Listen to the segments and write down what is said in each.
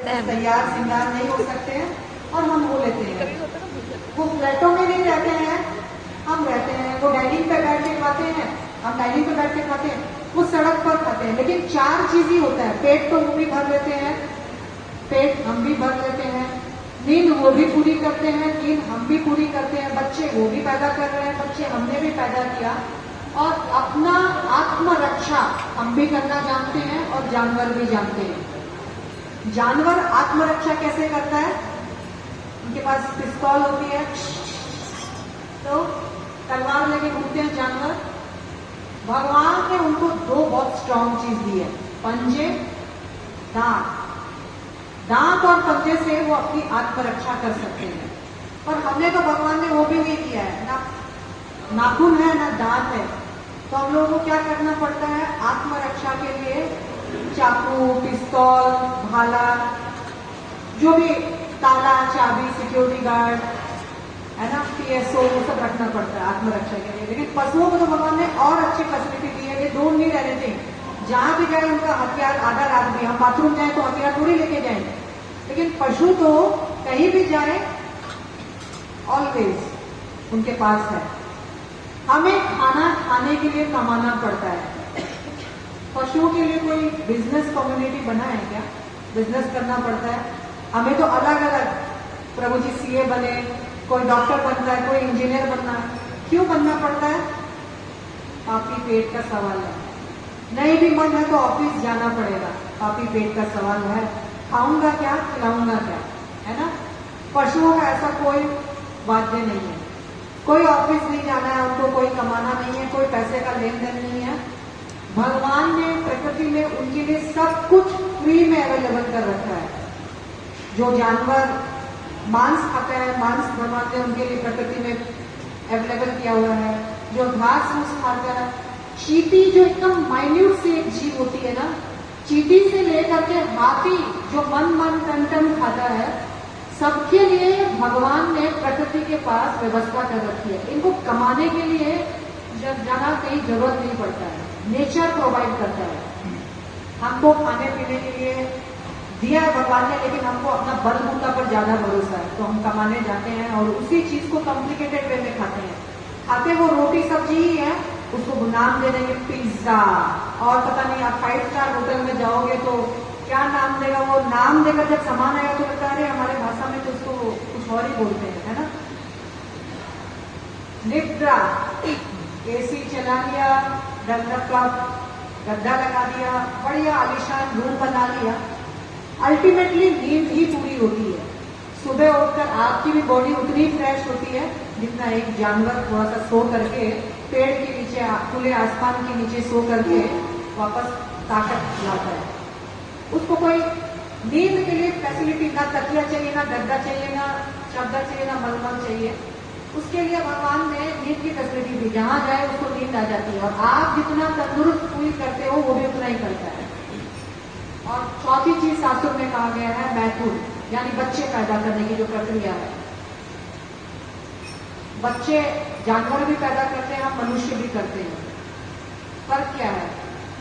तैयार श्रृंगार नहीं हो सकते हैं और हम वो लेते हैं। वो फ्लैटों में नहीं रहते हैं, हम रहते हैं। वो डाइनिंग पे बैठ के खाते हैं, हम डाइनिंग पे बैठ के खाते हैं। वो सड़क पर खाते हैं। लेकिन चार चीज ही होता है, पेट तो वो भी भर लेते हैं, पेट हम भी भर लेते हैं, नींद वो भी पूरी करते हैं, नींद हम भी पूरी करते हैं, बच्चे वो भी पैदा कर रहे हैं, बच्चे हमने भी पैदा किया, और अपना आत्मरक्षा हम भी करना जानते हैं और जानवर भी जानते हैं। जानवर आत्मरक्षा कैसे करता है? उनके पास पिस्तौल होती है, तो तलवार लेके घूमते हैं जानवर। भगवान ने उनको दो बहुत स्ट्रांग चीज दी है, पंजे, दांत। दांत और पंजे से वो अपनी आत्मरक्षा कर सकते हैं। पर हमने तो भगवान ने वो भी नहीं किया है, ना नाखून है ना दांत है। तो हम लोगों को क्या करना पड़ता है? आत्मरक्षा के लिए चाकू, पिस्तौल, भाला, जो भी ताला, चाबी, सिक्योरिटी गार्ड है ना, PSO, वो सब रखना पड़ता है आत्मरक्षा के लिए। लेकिन पशुओं को तो भगवान ने और अच्छी फैसिलिटी दी है, ये दूर नहीं रहने चाहिए। जहां भी जाए उनका हथियार आधा रात भी, हम बाथरूम जाए तो हथियार थोड़ी लेके जाएंगे, लेकिन पशु तो कहीं भी जाए ऑलवेज उनके पास है। हमें खाना खाने के लिए कमाना पड़ता है। पशुओं के लिए कोई बिजनेस कम्युनिटी बना है क्या? बिजनेस करना पड़ता है। हमें तो अलग अलग, प्रभु जी CA बने, कोई डॉक्टर बनता है, कोई इंजीनियर बनना है। क्यों बनना पड़ता है? पापी पेट का सवाल है। नहीं भी मन है तो ऑफिस जाना पड़ेगा, पापी पेट का सवाल है। खाऊंगा क्या, खिलाऊंगा क्या, है ना? पशुओं का ऐसा कोई वाद्य नहीं है, कोई ऑफिस नहीं जाना है उनको, कोई कमाना नहीं है, कोई पैसे का लेन देन नहीं है। भगवान ने प्रकृति में उनके लिए सब कुछ फ्री में अवेलेबल कर रखा है। जो जानवर मांस खाता है, मांस भगवान ने उनके लिए प्रकृति में अवेलेबल किया हुआ है। जो घास फूस खाता है, चींटी जो एकदम माइन्यूट सी एक जीव होती है ना, चींटी से लेकर के हाथी जो मन टन खाता है, सबके लिए भगवान ने प्रकृति के पास व्यवस्था कर रखी है। इनको कमाने के लिए जब जाना कहीं जरूरत नहीं पड़ता है, नेचर प्रोवाइड करता है। हमको खाने पीने के लिए दिया है भगवान ने, लेकिन हमको अपना बलबूता पर ज्यादा भरोसा है, तो हम कमाने जाते हैं और उसी चीज को कॉम्प्लिकेटेड वे में खाते हैं। खाते वो रोटी सब्जी ही है, उसको नाम दे देंगे पिज्जा, और पता नहीं आप 5 स्टार होटल में जाओगे तो क्या नाम देगा, वो नाम देकर जब सामान आएगा तो लगता है हमारे भाषा में तो उसको कुछ और ही बोलते हैं, है ना? निद्रा, AC चला लिया, गद्दा लगा दिया, बढ़िया आलिशान रूम बना लिया, अल्टीमेटली नींद ही पूरी होती है। सुबह उठकर आपकी भी बॉडी उतनी फ्रेश होती है जितना एक जानवर थोड़ा सा सो करके पेड़ के नीचे, खुले आसमान के नीचे सो करके वापस ताकत लाता है। उसको कोई नींद के लिए फैसिलिटी, ना तकिया चाहिए, ना गद्दा चाहिए, ना चादर चाहिए, ना मलमल चाहिए। उसके लिए भगवान ने नींद की फैसिलिटी दी, जहां जाए उसको नींद आ जाती है। और आप जितना तंदुरुस्त फील करते हो वो भी उतना ही करता है। और चौथी चीज शास्त्रों में कहा गया है मैथुन, यानी बच्चे पैदा करने की जो प्रक्रिया है। बच्चे जानवर भी पैदा करते हैं, हम मनुष्य भी करते हैं। फर्क क्या है?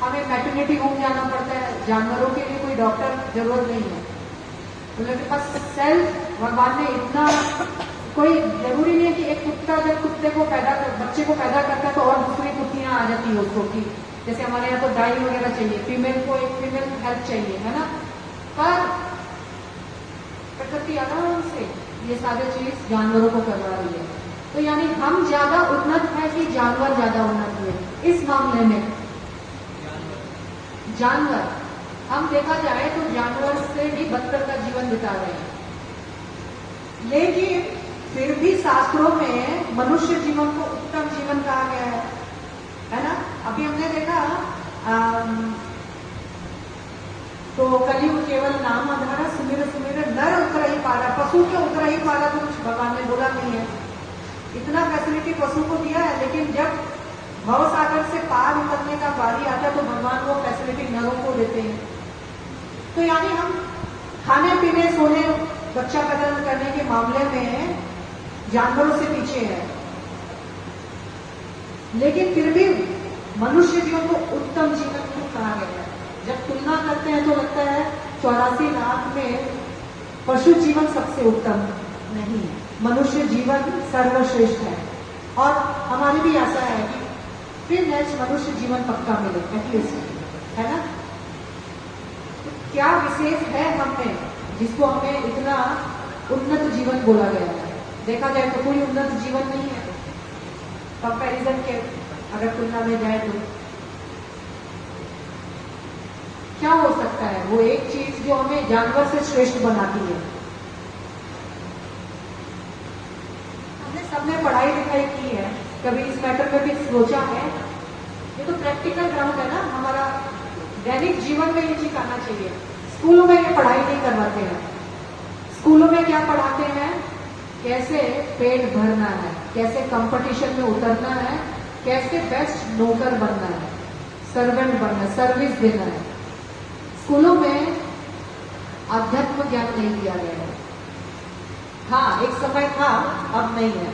हमें मैटरनिटी होम जाना पड़ता है, जानवरों के लिए कोई डॉक्टर जरूरत नहीं है। उनके पास सेल्फ भगवान ने इतना, कोई जरूरी नहीं है कि एक कुत्ता जब कुत्ते को बच्चे को पैदा करता है तो और दूसरी कुत्तियां आ जाती है उसको, कि जैसे हमारे यहाँ तो गाय वगैरह चाहिए, फीमेल को एक फीमेल हेल्प चाहिए, है ना? पर प्रकृति आराम से ये सारे चीज जानवरों को करवा रही है। तो यानी हम ज्यादा उन्नत है कि जानवर ज्यादा उन्नत है इस मामले में? जानवर, हम देखा जाए तो जानवर से भी बदतर का जीवन बिता रहे हैं। लेकिन फिर भी शास्त्रों में मनुष्य जीवन को उत्तम जीवन कहा गया है ना? अभी हमने देखा तो कलयुग केवल नाम आधारा, सुमिर सुमिर नर उतर ही पारा, पशु के उतर ही पारा तो कुछ भगवान ने बोला नहीं है। इतना फैसिलिटी पशु को दिया है, लेकिन जब भव सागर से पार उतरने का बारी आता है तो भगवान वो फैसिलिटी नरों को देते हैं। तो यानी हम खाने पीने, सोने, बच्चा पैदा करने के मामले में जानवरों से पीछे है, लेकिन फिर भी मनुष्य जीवन को उत्तम जीवन क्यों कहा गया है? जब तुलना करते हैं तो लगता है 84 लाख में पशु जीवन सबसे उत्तम नहीं है, मनुष्य जीवन सर्वश्रेष्ठ है। और हमारी भी आशा है कि फिर नेक्स्ट मनुष्य जीवन पक्का मिले एटलीस्ट, है ना। तो क्या विशेष है हम में जिसको हमें इतना उन्नत जीवन बोला गया है? देखा जाए तो कोई उन्नत जीवन नहीं है कंपैरिजन के, अगर तुलना में जाए तो क्या हो सकता है वो एक चीज जो हमें जानवर से श्रेष्ठ बनाती है? हमने सबने पढ़ाई लिखाई की है, कभी इस मैटर में भी सोचा है? ये तो प्रैक्टिकल ग्राउंड है ना हमारा, दैनिक जीवन में ये चीज आना चाहिए। स्कूलों में ये पढ़ाई नहीं करवाते हैं। स्कूलों में क्या पढ़ाते हैं? कैसे पेट भरना है, कैसे कंपटीशन में उतरना है, कैसे बेस्ट नौकर बनना है, सर्वेंट बनना है, सर्विस देना है। स्कूलों में अध्यात्म ज्ञान नहीं दिया गया है। हाँ, एक समय था, अब नहीं है।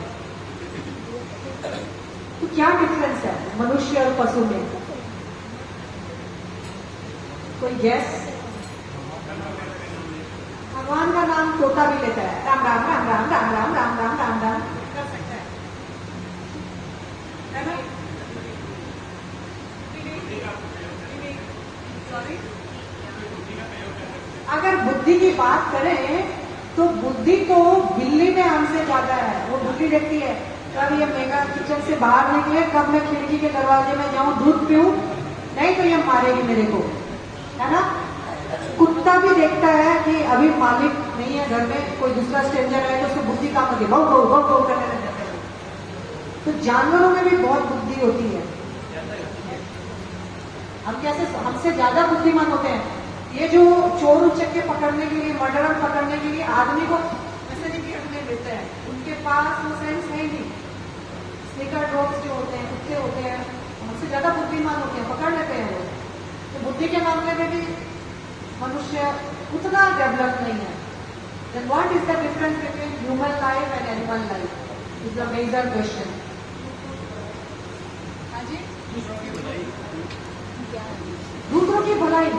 तो क्या डिफरेंस है मनुष्य और पशु में? कोई गैस? भगवान का नाम तोता भी लेता है, राम राम राम राम राम राम राम राम राम राम कर सकता है ना? सॉरी, अगर बुद्धि की बात करें तो बुद्धि तो बिल्ली में हमसे ज्यादा है। वो बुद्धि देखती है कब ये मेगा किचन से बाहर निकले, कब मैं खिड़की के दरवाजे में जाऊं दूध पीऊं, नहीं तो ये मारेगी मेरे को, है ना। कुत्ता भी देखता है कि अभी मालिक नहीं है घर में, कोई दूसरा स्ट्रेंजर है तो उसको बुद्धि काम होती है, भौ करने लग जाता है। तो जानवरों में भी बहुत बुद्धि होती है। हम कैसे हमसे ज्यादा बुद्धिमान होते हैं। ये जो चोर उचक्के पकड़ने के लिए, मर्डरर पकड़ने के लिए आदमी को मैसेज करने देते हैं, उनके पास वो सेंस है नहीं। स्निकर डॉग्स जो होते हैं, कुत्ते होते हैं, हमसे ज्यादा बुद्धिमान होते हैं, पकड़ लेते हैं वो। तो बुद्धि के मामले में भी मनुष्य उतना डेवलप नहीं है। Then what is the difference between human life and animal life? Is the major question. हाँ जी? दूसरों की भलाई,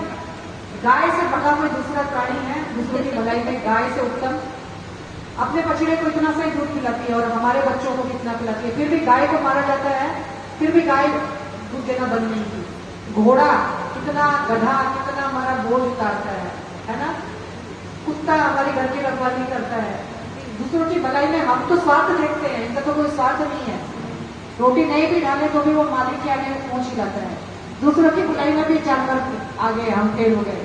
गाय से बड़ा कोई दूसरा प्राणी है दूसरों की भलाई में गाय से उत्तम? अपने बछड़े को इतना सा ही दूध पिलाती है और हमारे बच्चों को कितना पिलाती है, फिर भी गाय को मारा जाता है, फिर भी गाय दूध देना बंद नहीं की। घोड़ा कितना, गधा कितना हमारा बोझ उतारता है ना। कुत्ता हमारे घर की रखवाली करता है। दूसरों की भलाई में हम तो स्वार्थ देखते हैं, इनका तो कोई स्वार्थ नहीं है। रोटी नहीं भी डाले तो भी वो मालिक के आगे पहुंच ही जाता है। दूसरों की भलाई में भी जानवर आगे, हम फेल हो गए।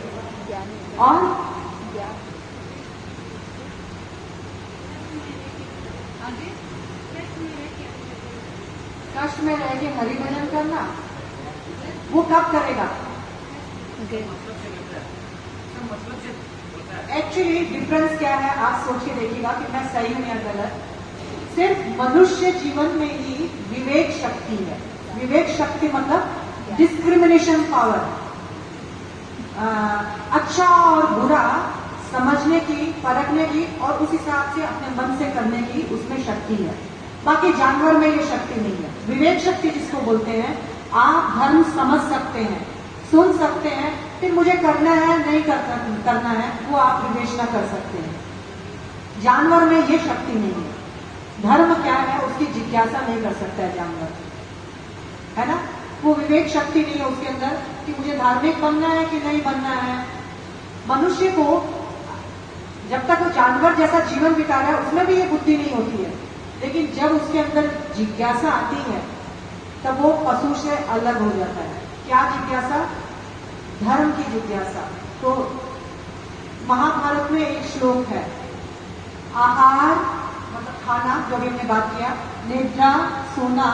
और कष्ट में रह के हरि भजन करना, वो कब करेगा? एक्चुअली डिफरेंस क्या है आप सोच के देखिएगा कि मैं सही हूं या गलत। सिर्फ मनुष्य जीवन में ही विवेक शक्ति है। विवेक शक्ति मतलब डिस्क्रिमिनेशन पावर, अच्छा और बुरा समझने की, परखने की और उस हिसाब से अपने मन से करने की उसमें शक्ति है। बाकी जानवर में ये शक्ति नहीं है। विवेक शक्ति जिसको बोलते हैं, आप धर्म समझ सकते हैं, सुन सकते हैं, फिर मुझे करना है नहीं करना है वो आप विवेचना कर सकते हैं। जानवर में ये शक्ति नहीं है। धर्म क्या है उसकी जिज्ञासा नहीं कर सकता है जानवर, है ना। वो विवेक शक्ति नहीं है उसके अंदर कि मुझे धार्मिक बनना है कि नहीं बनना है। मनुष्य को जब तक वो जानवर जैसा जीवन बिता रहा है उसमें भी ये बुद्धि नहीं होती है, लेकिन जब उसके अंदर जिज्ञासा आती है तब वो पशु से अलग हो जाता है। क्या जिज्ञासा? धर्म की जिज्ञासा। तो महाभारत में एक श्लोक है, आहार मतलब खाना, जो भी हमने बात किया, निद्रा सोना,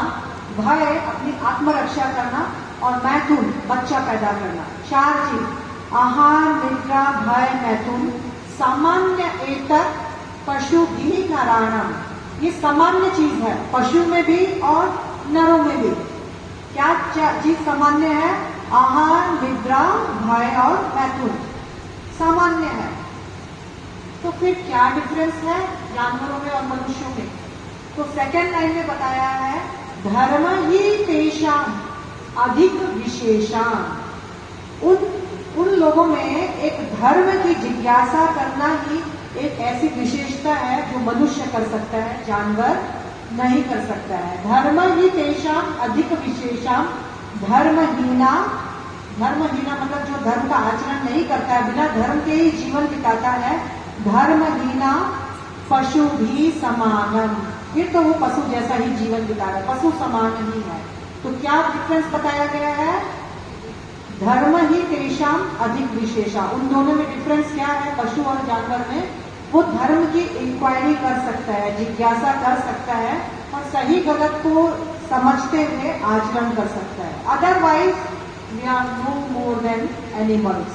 भय अपनी आत्मरक्षा करना और मैथुन बच्चा पैदा करना। चार चीज, आहार निद्रा भय मैथुन, सामान्य एतत् पशु भी नारायणम। ये सामान्य चीज है पशु में भी और नरों में भी। क्या चीज सामान्य है? आहार निद्रा भय और मैथुन सामान्य है। तो फिर क्या डिफरेंस है जानवरों में और मनुष्यों में? तो सेकंड लाइन में बताया है, धर्म ही तेषाम अधिक विशेषाम। उन लोगों में एक धर्म की जिज्ञासा करना ही एक ऐसी विशेषता है जो मनुष्य कर सकता है, जानवर नहीं कर सकता है। धर्म ही तेषाम अधिक विशेषाम धर्महीना। धर्महीना मतलब जो धर्म का आचरण नहीं करता है, बिना धर्म के ही जीवन बिताता है। धर्महीना पशु भी समानम, फिर तो वो पशु जैसा ही जीवन बिता रहा है, पशु समान ही है। तो क्या डिफरेंस बताया गया है? धर्म ही तेषाम अधिक विशेषा। उन दोनों में डिफरेंस क्या है? पशु और जानवर में वो धर्म की इंक्वायरी कर सकता है, जिज्ञासा कर सकता है और सही गलत को समझते हुए आचरण कर सकता है। Otherwise we are no more than animals.